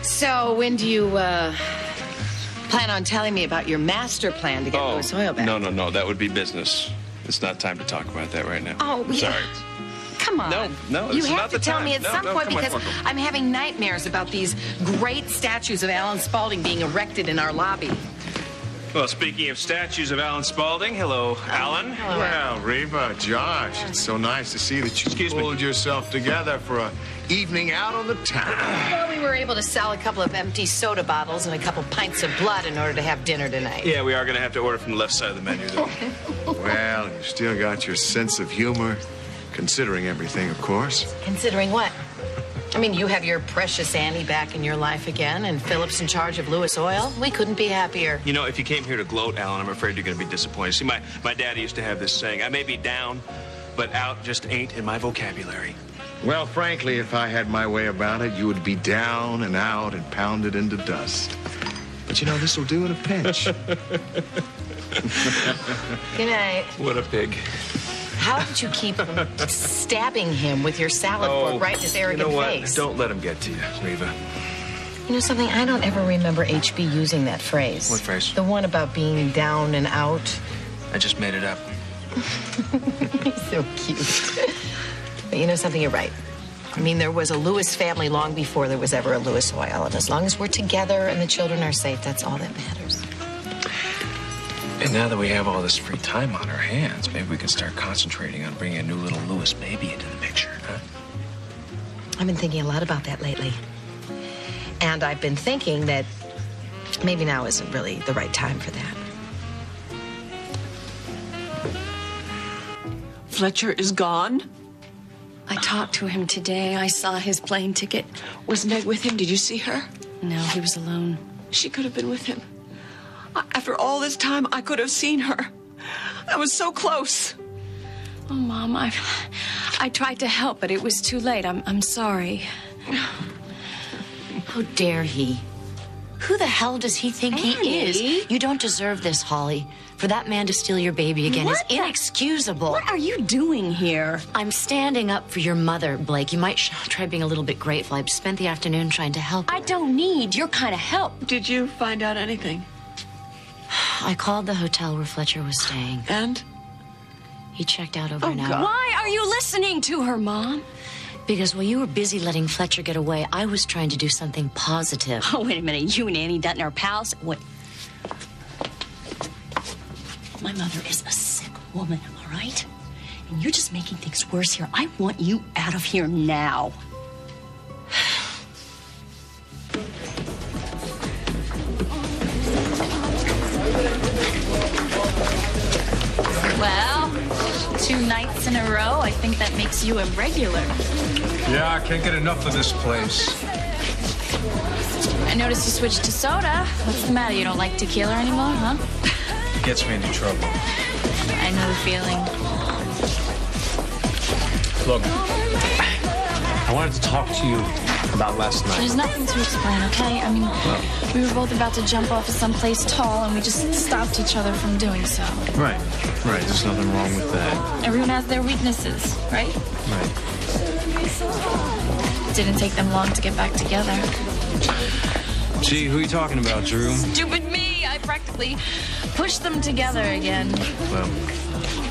So, when do you, plan on telling me about your master plan to get Louis Oil back? No. That would be business. It's not time to talk about that right now. Oh, yeah. Sorry. Come on. No, you this is have not to the tell time. me at some point come on, because come on. I'm having nightmares about these great statues of Alan Spaulding being erected in our lobby. Well, speaking of statues of Alan Spaulding, hello, Alan. Hello. Well, Reva, Josh, it's so nice to see that you pulled yourself together for a evening out on the town. Well, we were able to sell a couple of empty soda bottles and a couple pints of blood in order to have dinner tonight. Yeah, we are going to have to order from the left side of the menu, though. Well, you still got your sense of humor, considering everything, of course. Considering what? I mean, you have your precious Annie back in your life again, and Philip's in charge of Louis Oil. We couldn't be happier. You know, if you came here to gloat, Alan, I'm afraid you're going to be disappointed. See, my daddy used to have this saying, I may be down, but out just ain't in my vocabulary. Well, frankly, if I had my way about it, you would be down and out and pounded into dust. But you know, this will do in a pinch. Good night. What a pig. How did you keep stabbing him with your salad fork right in his arrogant you know what? face? Don't let him get to you, Reva. You know something? I don't ever remember HB using that phrase. What phrase? The one about being down and out. I just made it up. He's so cute. But you know something? You're right. I mean, there was a Lewis family long before there was ever a Louis Oil. And as long as we're together and the children are safe, that's all that matters. And now that we have all this free time on our hands, maybe we can start concentrating on bringing a new little Louis baby into the picture, huh? I've been thinking a lot about that lately. And I've been thinking that maybe now isn't really the right time for that. Fletcher is gone? I talked to him today. I saw his plane ticket. Was Meg with him? Did you see her? No, he was alone. She could have been with him. After all this time, I could have seen her. I was so close. Oh, Mom, I tried to help, but it was too late. I'm sorry. How dare he? Who the hell does he think he is? You don't deserve this, Holly. For that man to steal your baby again is inexcusable. What are you doing here? I'm standing up for your mother, Blake. You might try being a little bit grateful. I've spent the afternoon trying to help her. I don't need your kind of help. Did you find out anything? I called the hotel where Fletcher was staying. And? He checked out over an hour. Why are you listening to her, Mom? Because while you were busy letting Fletcher get away, I was trying to do something positive. Oh, wait a minute. You and Annie Dutton are pals? What? My mother is a sick woman, all right? And you're just making things worse here. I want you out of here now. Well, 2 nights in a row. I think that makes you a regular. Yeah, I can't get enough of this place. I noticed you switched to soda. What's the matter? You don't like tequila anymore, huh? It gets me into trouble. I know the feeling. Look, I wanted to talk to you about last night. There's nothing to explain, okay? I mean, we were both about to jump off of someplace tall, and we just stopped each other from doing so. Right. There's nothing wrong with that. Everyone has their weaknesses, right? Right. It didn't take them long to get back together. Gee, who are you talking about, Drew? Stupid me! I practically pushed them together again. Well,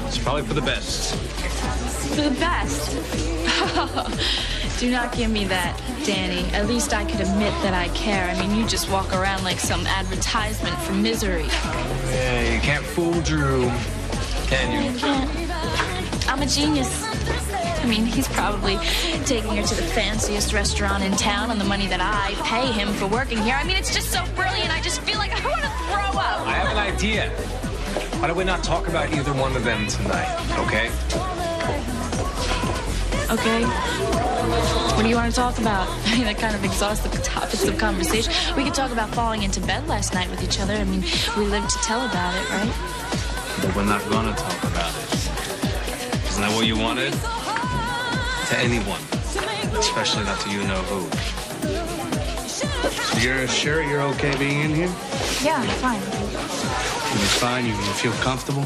it's probably for the best. For the best. Do not give me that, Danny. At least I could admit that I care. I mean, you just walk around like some advertisement for misery. Yeah, you can't fool Drew, can you? I can't. I'm a genius. I mean, he's probably taking her to the fanciest restaurant in town on the money that I pay him for working here. I mean, it's just so brilliant. I just feel like I want to throw up. I have an idea. Why don't we not talk about either one of them tonight, okay? Okay. What do you want to talk about? I mean, that kind of exhausts the topics of conversation. We could talk about falling into bed last night with each other. I mean, we lived to tell about it, right? But we're not gonna talk about it. Isn't that what you wanted? To anyone. Especially not to you-know-who. So you're sure you're okay being in here? Yeah, fine. It's fine? You feel comfortable?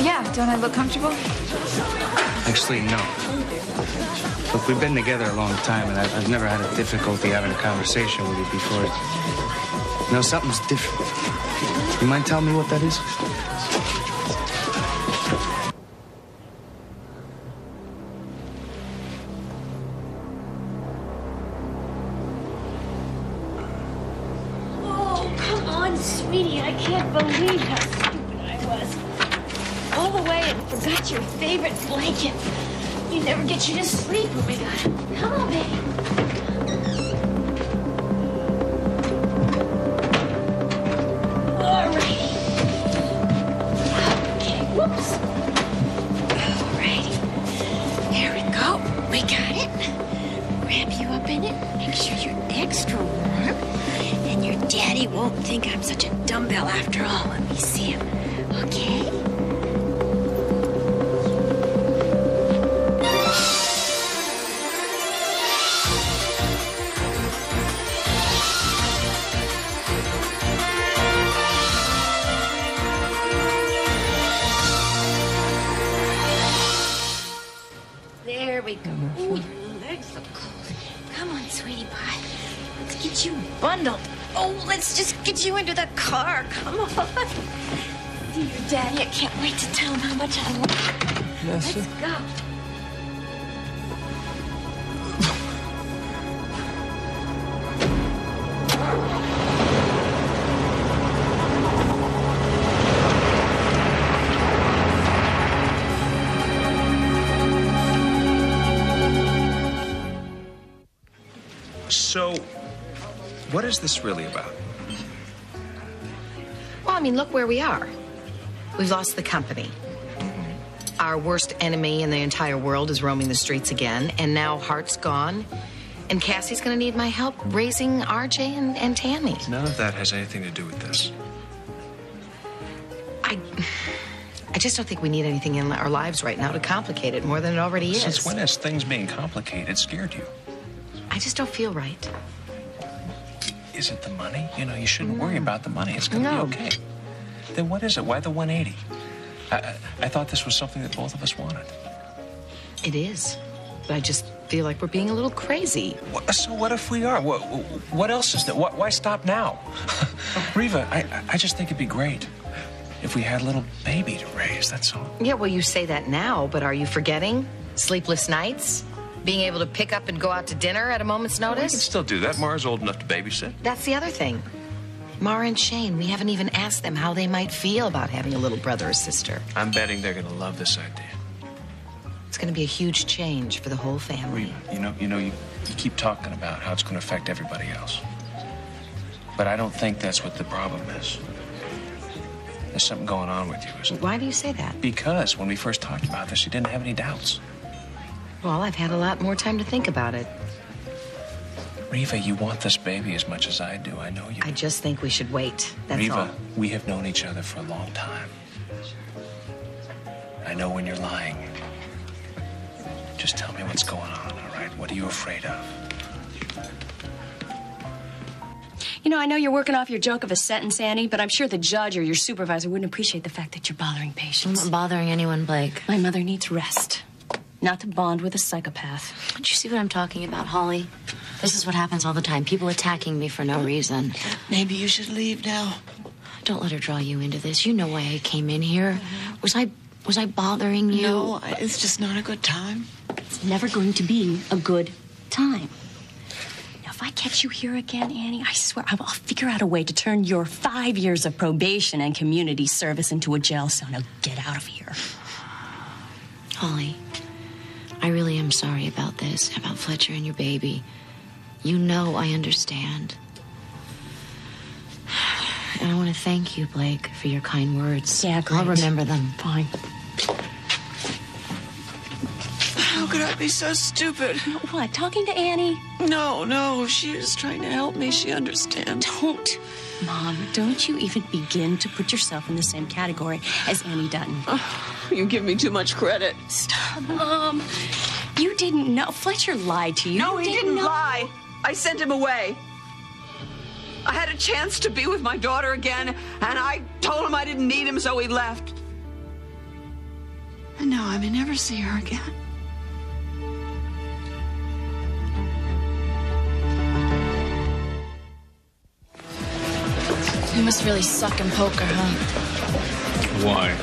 Yeah, don't I look comfortable? Actually, no. Look, we've been together a long time, and I've never had a difficulty having a conversation with you before. You know, something's different. You mind telling me what that is? Oh, come on, sweetie. I can't believe how stupid I was. All the way and forgot your favorite blanket. You never get you to sleep. Oh, my God. Come on, baby. All right. Okay, whoops. All right. There we go. We got it. Wrap you up in it. Make sure you're extra warm. And your daddy won't think I'm such a dumbbell after all. Let me see him. Okay? There we go. Ooh, your legs look cold. Come on, sweetie pie. Let's get you bundled. Oh, let's just get you into the car. Come on. See your daddy. I can't wait to tell him how much I love him. Yes, Let's go. So, what is this really about? Well, I mean, look where we are. We've lost the company. Our worst enemy in the entire world is roaming the streets again, and now Hart's gone, and Cassie's gonna need my help raising RJ and Tammy. None of that has anything to do with this. I just don't think we need anything in our lives right now to complicate it more than it already is. Since when has things being complicated scared you? I just don't feel right. Is it the money? You know, you shouldn't worry about the money. It's gonna be okay. Then what is it? Why the 180? I thought this was something that both of us wanted. It is. But I just feel like we're being a little crazy. So what if we are? What else is there? Why stop now? Riva, I just think it'd be great if we had a little baby to raise, that's all. Yeah, well, you say that now, but are you forgetting? Sleepless nights? Being able to pick up and go out to dinner at a moment's We can notice? still do that. Mara's old enough to babysit. That's the other thing. Mara and Shane, we haven't even asked them how they might feel about having a little brother or sister. I'm betting they're gonna love this idea. It's going to be a huge change for the whole family. You keep talking about how it's going to affect everybody else. But I don't think that's what the problem is. There's something going on with you, isn't there? Why do you say that? Because when we first talked about this, you didn't have any doubts. Well, I've had a lot more time to think about it. Riva, you want this baby as much as I do. I know you. I just think we should wait. That's Riva, all. we have known each other for a long time. I know when you're lying. Just tell me what's going on, all right? What are you afraid of? You know, I know you're working off your joke of a sentence, Annie, but I'm sure the judge or your supervisor wouldn't appreciate the fact that you're bothering patients. I'm not bothering anyone, Blake. My mother needs rest, not to bond with a psychopath. Don't you see what I'm talking about, Holly? This is what happens all the time. People attacking me for no reason. Maybe you should leave now. Don't let her draw you into this. You know why I came in here. Was I bothering you? No, it's just not a good time. It's never going to be a good time. Now, if I catch you here again, Annie, I swear I'll figure out a way to turn your 5 years of probation and community service into a jail cell. Now, get out of here. Holly, I really am sorry about this, about Fletcher and your baby. You know I understand. And I want to thank you, Blake, for your kind words. Yeah, great. I'll remember them. Fine. How could I be so stupid? What, talking to Annie? No, she was trying to help me. She understands. Don't. Mom, don't you even begin to put yourself in the same category as Annie Dutton. You give me too much credit. Stop, Mom. You didn't know. Fletcher lied to you. No, You he didn't know. lie. I sent him away. I had a chance to be with my daughter again, and I told him I didn't need him, so he left. And now I may never see her again. You must really suck in poker, huh? Why?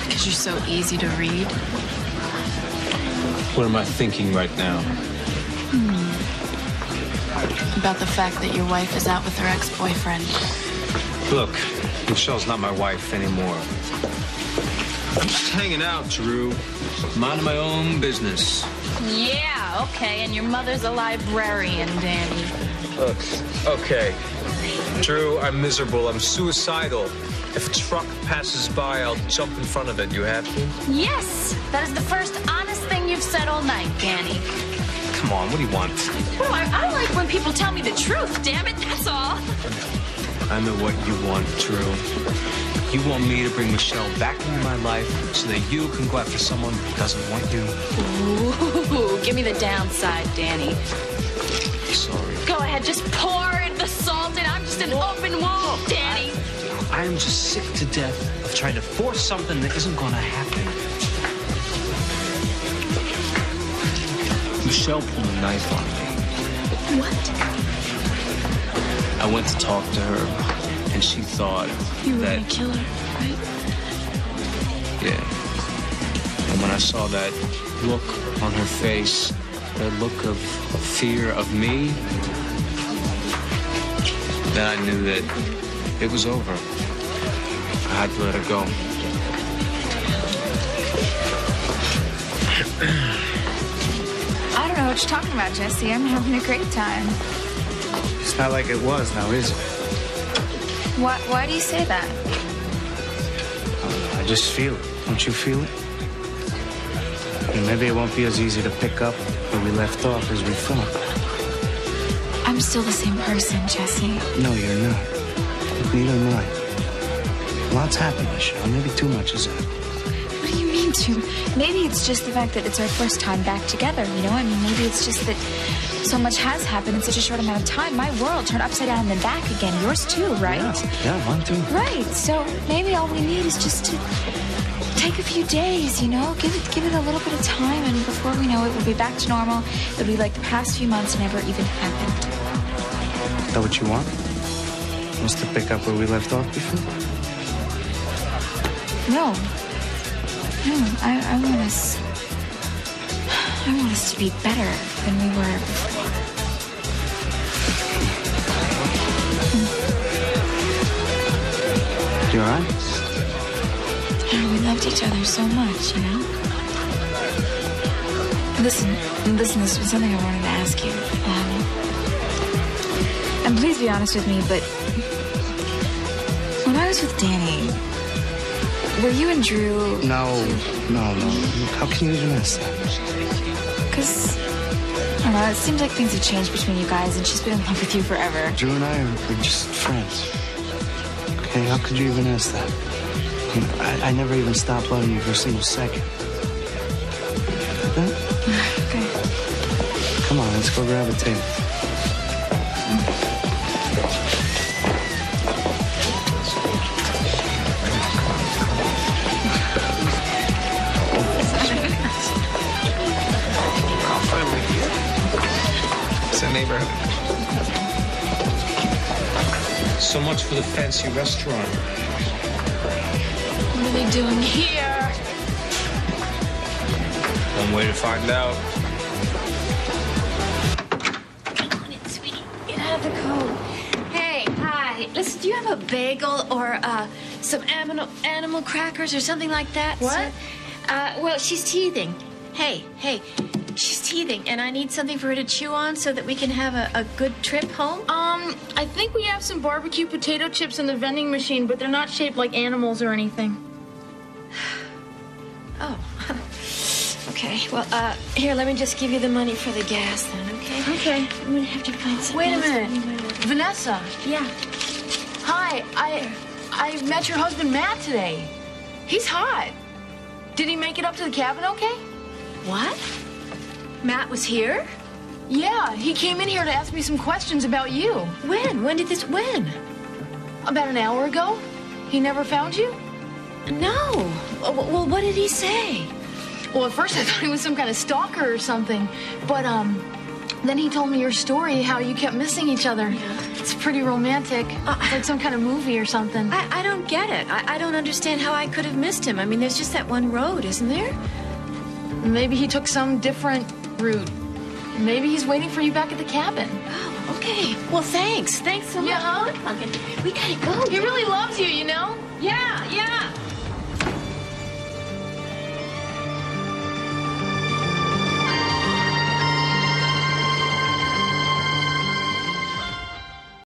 Because you're so easy to read. What am I thinking right now? About the fact that your wife is out with her ex-boyfriend. Look, Michelle's not my wife anymore. I'm just hanging out, Drew. Minding my own business. Yeah, okay, and your mother's a librarian, Danny. Look, okay. Drew, I'm miserable. I'm suicidal. If a truck passes by, I'll jump in front of it. You happy? Yes! That is the first honest thing you've said all night, Danny. Come on, what do you want? Well, I like when people tell me the truth, damn it, that's all. I know what you want, Drew. You want me to bring Michelle back into my life so that you can go after someone who doesn't want you. Ooh, give me the downside, Danny. Sorry. Go ahead, just pour the salt in. I'm just an open wound, Danny. I am just sick to death of trying to force something that isn't going to happen. Michelle pulled a knife on me. What? I went to talk to her, and she thought You were that... gonna kill her, right? Yeah. And when I saw that look on her face, that look of fear of me, then I knew that it was over. I had to let her go. I don't know what you're talking about, Jesse. I'm having a great time. It's not like it was now, is it? Why do you say that? I just feel it. Don't you feel it? And maybe it won't be as easy to pick up where we left off as we thought. I'm still the same person, Jesse. No, you're not. Neither am I. Lots happened, Michelle. Maybe too much is that. What do you mean to? Maybe it's just the fact that it's our first time back together, you know? I mean, maybe it's just that so much has happened in such a short amount of time. My world turned upside down and then back again. Yours too, right? Yeah, mine too. Right. So maybe all we need is just to take a few days, you know? Give it a little bit of time, and before we know it, we'll be back to normal. It'll be like the past few months never even happened. Is that what you want? Us to pick up where we left off before? No. I want us to be better than we were before. You all right? Yeah, we loved each other so much, you know? Listen, this was something I wanted to ask you. And please be honest with me, but when I was with Danny, were you and Drew... No. How can you even ask that? Because, I don't know, it seems like things have changed between you guys, and she's been in love with you forever. Drew and I are just friends. Okay, how could you even ask that? I never even stopped loving you for a single second. Okay? Okay. Come on, let's go grab a table. Neighborhood. So much for the fancy restaurant. What are they doing here? One way to find out. Get on it, sweetie. Get out of the coat. Hey, hi. Listen, do you have a bagel or some animal crackers or something like that? What? Well, she's teething. Hey. She's teething, and I need something for her to chew on so that we can have a good trip home. I think we have some barbecue potato chips in the vending machine, but they're not shaped like animals or anything. Oh. Okay, well, here, let me just give you the money for the gas then, okay? Okay. I'm gonna have to find some Wait a else minute. anywhere. Vanessa. Yeah. Hi, I met your husband Matt today. He's hot. Did he make it up to the cabin okay? What? Matt was here? Yeah, he came in here to ask me some questions about you. When? When? About an hour ago. He never found you? No. Well, what did he say? Well, at first I thought he was some kind of stalker or something. But, Then he told me your story, how you kept missing each other. Yeah. It's pretty romantic. It's like some kind of movie or something. I don't get it. I don't understand how I could have missed him. I mean, there's just that one road, isn't there? Maybe he took some different route. Maybe he's waiting for you back at the cabin. Oh, okay. Well, thanks. Thanks so much. Yeah, huh? We gotta go. He really loves you, you know? Yeah.